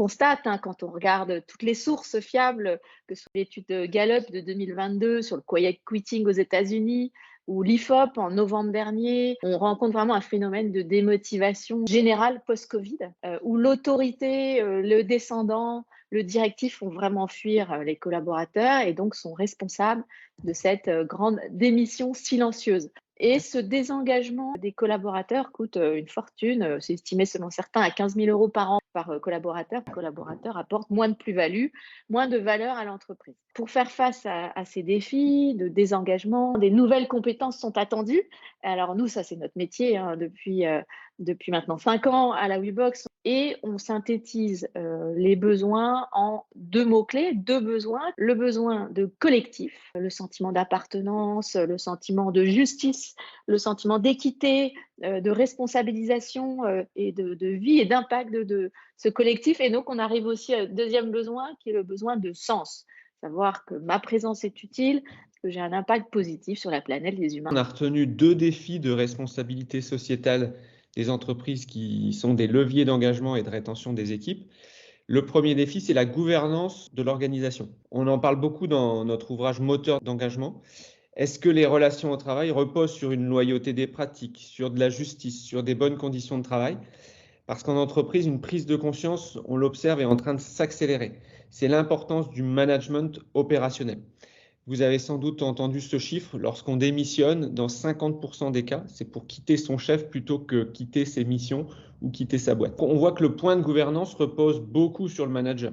constate, quand on regarde toutes les sources fiables, que ce soit l'étude Gallup de 2022 sur le quiet quitting aux États-Unis ou l'IFOP en novembre dernier, on rencontre vraiment un phénomène de démotivation générale post-Covid, où l'autorité, le descendant, le directif font vraiment fuir les collaborateurs et donc sont responsables de cette grande démission silencieuse. Et ce désengagement des collaborateurs coûte une fortune. C'est estimé selon certains à 15 000 € par an par collaborateur. Les collaborateurs apportent moins de plus-value, moins de valeur à l'entreprise. Pour faire face à ces défis de désengagement, des nouvelles compétences sont attendues. Alors nous, ça c'est notre métier depuis maintenant 5 ans à la WeBox. Et on synthétise les besoins en 2 mots-clés, 2 besoins. Le besoin de collectif, le sentiment d'appartenance, le sentiment de justice, le sentiment d'équité, de responsabilisation et de vie et d'impact de ce collectif. Et donc, on arrive aussi à un deuxième besoin qui est le besoin de sens. Savoir que ma présence est utile, que j'ai un impact positif sur la planète, les humains. On a retenu 2 défis de responsabilité sociétale des entreprises qui sont des leviers d'engagement et de rétention des équipes. Le premier défi, c'est la gouvernance de l'organisation. On en parle beaucoup dans notre ouvrage Moteur d'engagement. Est-ce que les relations au travail reposent sur une loyauté des pratiques, sur de la justice, sur des bonnes conditions de travail? Parce qu'en entreprise, une prise de conscience, on l'observe, est en train de s'accélérer. C'est l'importance du management opérationnel. Vous avez sans doute entendu ce chiffre, lorsqu'on démissionne, dans 50% des cas, c'est pour quitter son chef plutôt que quitter ses missions ou quitter sa boîte. On voit que le point de gouvernance repose beaucoup sur le manager.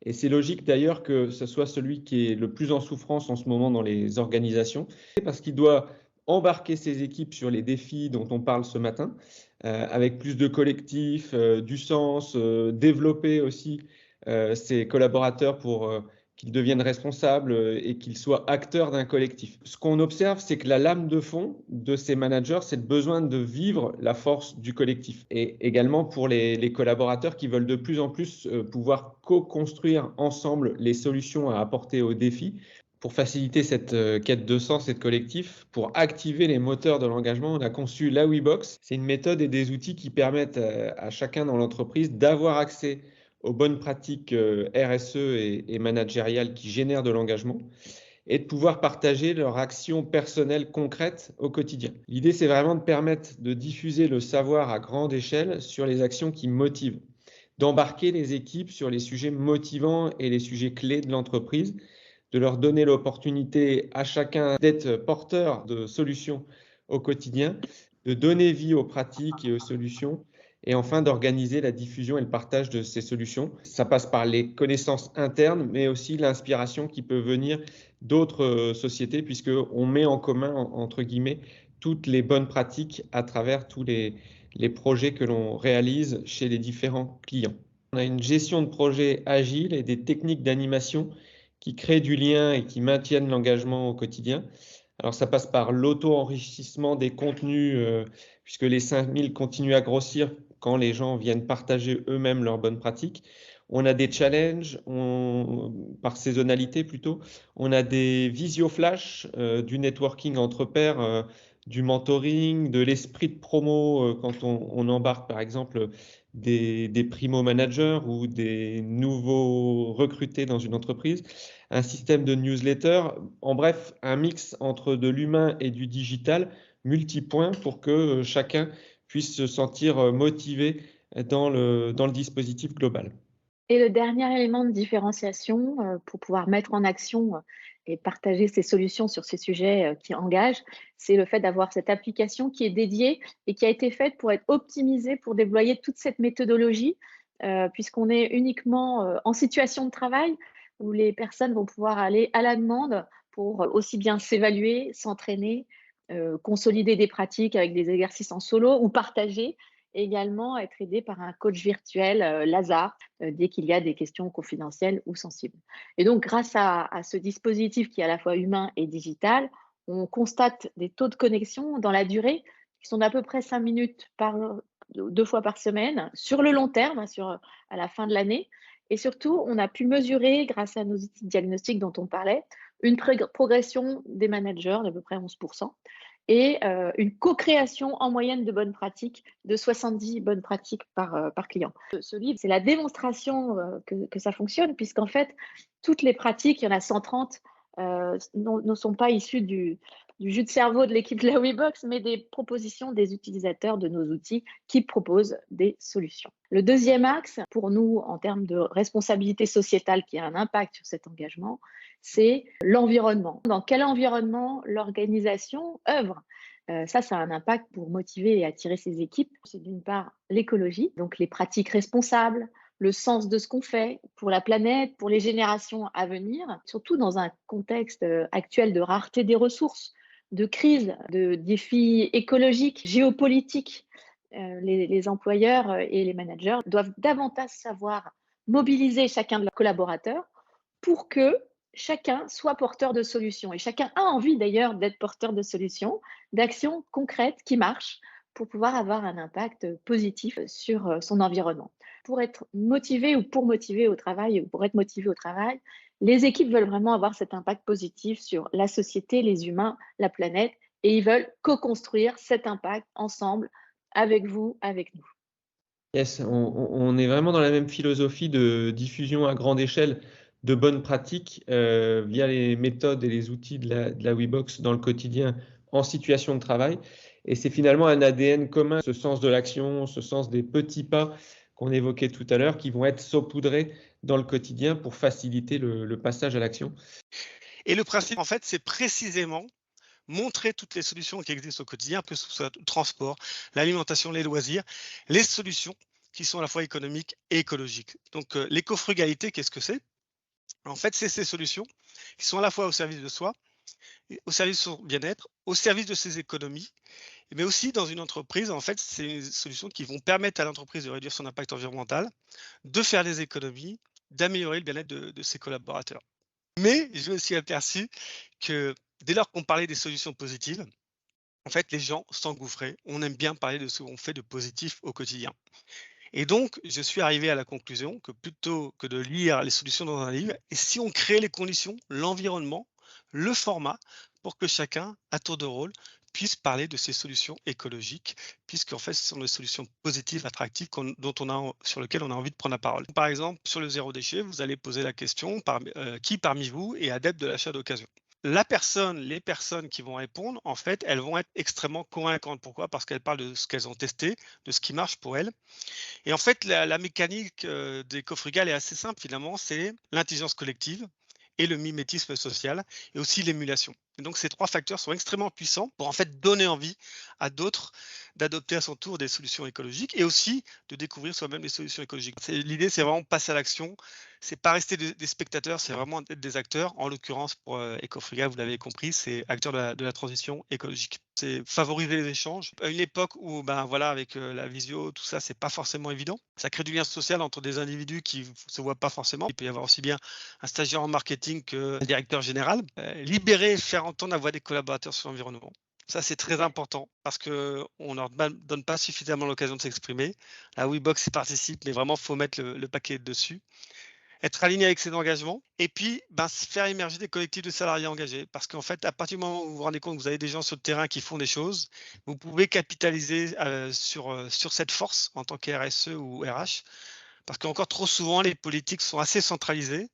Et c'est logique d'ailleurs que ce soit celui qui est le plus en souffrance en ce moment dans les organisations, parce qu'il doit embarquer ses équipes sur les défis dont on parle ce matin, avec plus de collectifs, du sens, développer aussi ses collaborateurs pour qu'ils deviennent responsables et qu'ils soient acteurs d'un collectif. Ce qu'on observe, c'est que la lame de fond de ces managers, c'est le besoin de vivre la force du collectif. Et également pour les collaborateurs qui veulent de plus en plus pouvoir co-construire ensemble les solutions à apporter aux défis. Pour faciliter cette quête de sens et de collectif, pour activer les moteurs de l'engagement, on a conçu la WeBox. C'est une méthode et des outils qui permettent à chacun dans l'entreprise d'avoir accès aux bonnes pratiques RSE et managériales qui génèrent de l'engagement et de pouvoir partager leurs actions personnelles concrètes au quotidien. L'idée, c'est vraiment de permettre de diffuser le savoir à grande échelle sur les actions qui motivent, d'embarquer les équipes sur les sujets motivants et les sujets clés de l'entreprise, de leur donner l'opportunité à chacun d'être porteur de solutions au quotidien, de donner vie aux pratiques et aux solutions, et enfin d'organiser la diffusion et le partage de ces solutions. Ça passe par les connaissances internes, mais aussi l'inspiration qui peut venir d'autres sociétés, puisqu'on met en commun, entre guillemets, toutes les bonnes pratiques à travers tous les projets que l'on réalise chez les différents clients. On a une gestion de projet agile et des techniques d'animation qui créent du lien et qui maintiennent l'engagement au quotidien. Alors, ça passe par l'auto-enrichissement des contenus, puisque les 5000 continuent à grossir quand les gens viennent partager eux-mêmes leurs bonnes pratiques. On a des challenges par saisonnalité plutôt. On a des visio-flash, du networking entre pairs, du mentoring, de l'esprit de promo quand on embarque par exemple des primo-managers ou des nouveaux recrutés dans une entreprise, un système de newsletter, en bref, un mix entre de l'humain et du digital, multipoint pour que chacun puisse se sentir motivé dans le dispositif global. Et le dernier élément de différenciation pour pouvoir mettre en action et partager ces solutions sur ces sujets qui engagent, c'est le fait d'avoir cette application qui est dédiée et qui a été faite pour être optimisée pour déployer toute cette méthodologie, puisqu'on est uniquement en situation de travail où les personnes vont pouvoir aller à la demande pour aussi bien s'évaluer, s'entraîner, consolider des pratiques avec des exercices en solo ou partager, et également être aidé par un coach virtuel, Lazare, dès qu'il y a des questions confidentielles ou sensibles. Et donc, grâce à ce dispositif qui est à la fois humain et digital, on constate des taux de connexion dans la durée qui sont d'à peu près 5 minutes 2 fois par semaine, sur le long terme, à la fin de l'année. Et surtout, on a pu mesurer, grâce à nos outils de diagnostic dont on parlait, une progression des managers d'à peu près 11%. et une co-création en moyenne de bonnes pratiques, de 70 bonnes pratiques par client. Ce livre, c'est la démonstration que ça fonctionne, puisqu'en fait, toutes les pratiques, il y en a 130, ne sont pas issues du jus de cerveau de l'équipe de la WeBox, mais des propositions des utilisateurs de nos outils qui proposent des solutions. Le deuxième axe, pour nous, en termes de responsabilité sociétale qui a un impact sur cet engagement, c'est l'environnement. Dans quel environnement l'organisation œuvre? Ça a un impact pour motiver et attirer ses équipes. C'est d'une part l'écologie, donc les pratiques responsables, le sens de ce qu'on fait pour la planète, pour les générations à venir, surtout dans un contexte actuel de rareté des ressources, de crise, de défis écologiques, géopolitiques. Les employeurs et les managers doivent davantage savoir mobiliser chacun de leurs collaborateurs pour que chacun soit porteur de solutions. Et chacun a envie d'ailleurs d'être porteur de solutions, d'actions concrètes qui marchent pour pouvoir avoir un impact positif sur son environnement. Pour être motivé ou pour motiver au travail, ou pour être motivé au travail, les équipes veulent vraiment avoir cet impact positif sur la société, les humains, la planète, et ils veulent co-construire cet impact ensemble, avec vous, avec nous. Yes, on est vraiment dans la même philosophie de diffusion à grande échelle de bonnes pratiques via les méthodes et les outils de la WeBox dans le quotidien en situation de travail. Et c'est finalement un ADN commun, ce sens de l'action, ce sens des petits pas qu'on évoquait tout à l'heure, qui vont être saupoudrés dans le quotidien pour faciliter le passage à l'action. Et le principe, en fait, c'est précisément montrer toutes les solutions qui existent au quotidien, que ce soit le transport, l'alimentation, les loisirs, les solutions qui sont à la fois économiques et écologiques. Donc, l'éco-frugalité, qu'est-ce que c'est? En fait, c'est ces solutions qui sont à la fois au service de soi, au service de son bien-être, au service de ses économies, mais aussi dans une entreprise, en fait, c'est des solutions qui vont permettre à l'entreprise de réduire son impact environnemental, de faire des économies, d'améliorer le bien-être de ses collaborateurs. Mais je me suis aperçu que dès lors qu'on parlait des solutions positives, en fait, les gens s'engouffraient. On aime bien parler de ce qu'on fait de positif au quotidien. Et donc, je suis arrivé à la conclusion que plutôt que de lire les solutions dans un livre, et si on crée les conditions, l'environnement, le format, pour que chacun, à tour de rôle, puisse parler de ces solutions écologiques, puisqu'en fait, ce sont des solutions positives, attractives, sur lesquelles on a envie de prendre la parole. Par exemple, sur le zéro déchet, vous allez poser la question, qui parmi vous est adepte de l'achat d'occasion? Les personnes qui vont répondre, en fait, elles vont être extrêmement convaincantes. Pourquoi? Parce qu'elles parlent de ce qu'elles ont testé, de ce qui marche pour elles. Et en fait, la mécanique des co-frugales est assez simple finalement, c'est l'intelligence collective et le mimétisme social et aussi l'émulation. Et donc ces trois facteurs sont extrêmement puissants pour en fait donner envie à d'autres d'adopter à son tour des solutions écologiques et aussi de découvrir soi-même les solutions écologiques. L'idée, c'est vraiment passer à l'action. C'est pas rester des spectateurs, c'est vraiment être des acteurs. En l'occurrence, pour Ecofrugal, vous l'avez compris, c'est acteur de la transition écologique. C'est favoriser les échanges. À une époque où, ben voilà, avec la visio, tout ça, c'est pas forcément évident. Ça crée du lien social entre des individus qui se voient pas forcément. Il peut y avoir aussi bien un stagiaire en marketing qu'un directeur général. Libérer, faire entendre la voix des collaborateurs sur l'environnement. Ça, c'est très important parce qu'on ne leur donne pas suffisamment l'occasion de s'exprimer. La WeBox y participe, mais vraiment, il faut mettre le paquet dessus. Être aligné avec ses engagements et puis faire émerger des collectifs de salariés engagés. Parce qu'en fait, à partir du moment où vous vous rendez compte que vous avez des gens sur le terrain qui font des choses, vous pouvez capitaliser sur cette force en tant que RSE ou RH. Parce qu'encore trop souvent, les politiques sont assez centralisées.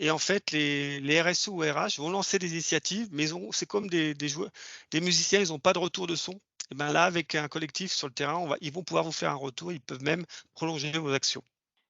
Et en fait, les RSE ou RH vont lancer des initiatives, mais c'est comme des joueurs, des musiciens, ils n'ont pas de retour de son. Et ben là, avec un collectif sur le terrain, ils vont pouvoir vous faire un retour, ils peuvent même prolonger vos actions.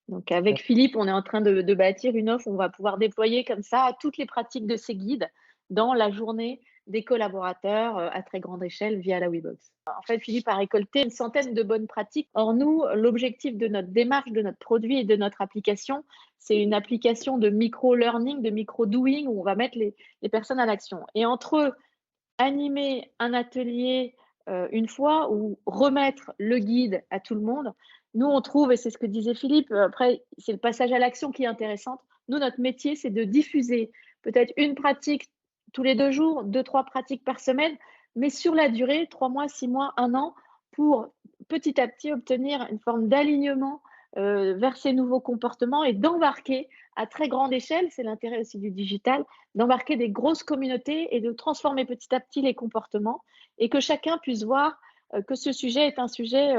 Donc avec Philippe, on est en train de bâtir une offre où on va pouvoir déployer comme ça toutes les pratiques de ces guides dans la journée des collaborateurs à très grande échelle via la WeBox. En fait, Philippe a récolté une centaine de bonnes pratiques. Or, nous, l'objectif de notre démarche, de notre produit et de notre application, c'est une application de micro-learning, de micro-doing où on va mettre les personnes à l'action. Et entre animer un atelier une fois ou remettre le guide à tout le monde, nous, on trouve, et c'est ce que disait Philippe, après, c'est le passage à l'action qui est intéressant. Nous, notre métier, c'est de diffuser peut-être une pratique tous les 2 jours, 2-3 pratiques par semaine, mais sur la durée, 3 mois, 6 mois, 1 an, pour petit à petit obtenir une forme d'alignement vers ces nouveaux comportements et d'embarquer à très grande échelle, c'est l'intérêt aussi du digital, d'embarquer des grosses communautés et de transformer petit à petit les comportements et que chacun puisse voir que ce sujet est un sujet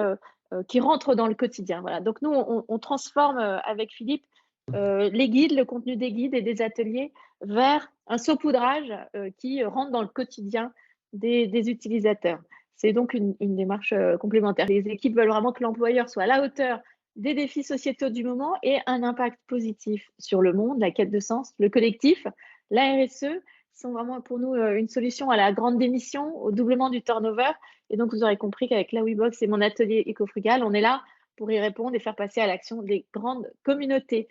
qui rentre dans le quotidien. Voilà. Donc nous, on transforme avec Philippe les guides, le contenu des guides et des ateliers vers un saupoudrage qui rentre dans le quotidien des utilisateurs. C'est donc une démarche complémentaire. Les équipes veulent vraiment que l'employeur soit à la hauteur des défis sociétaux du moment et un impact positif sur le monde, la quête de sens, le collectif, la RSE sont vraiment pour nous une solution à la grande démission, au doublement du turnover. Et donc, vous aurez compris qu'avec la WeBox et mon atelier éco-frugal, on est là pour y répondre et faire passer à l'action des grandes communautés.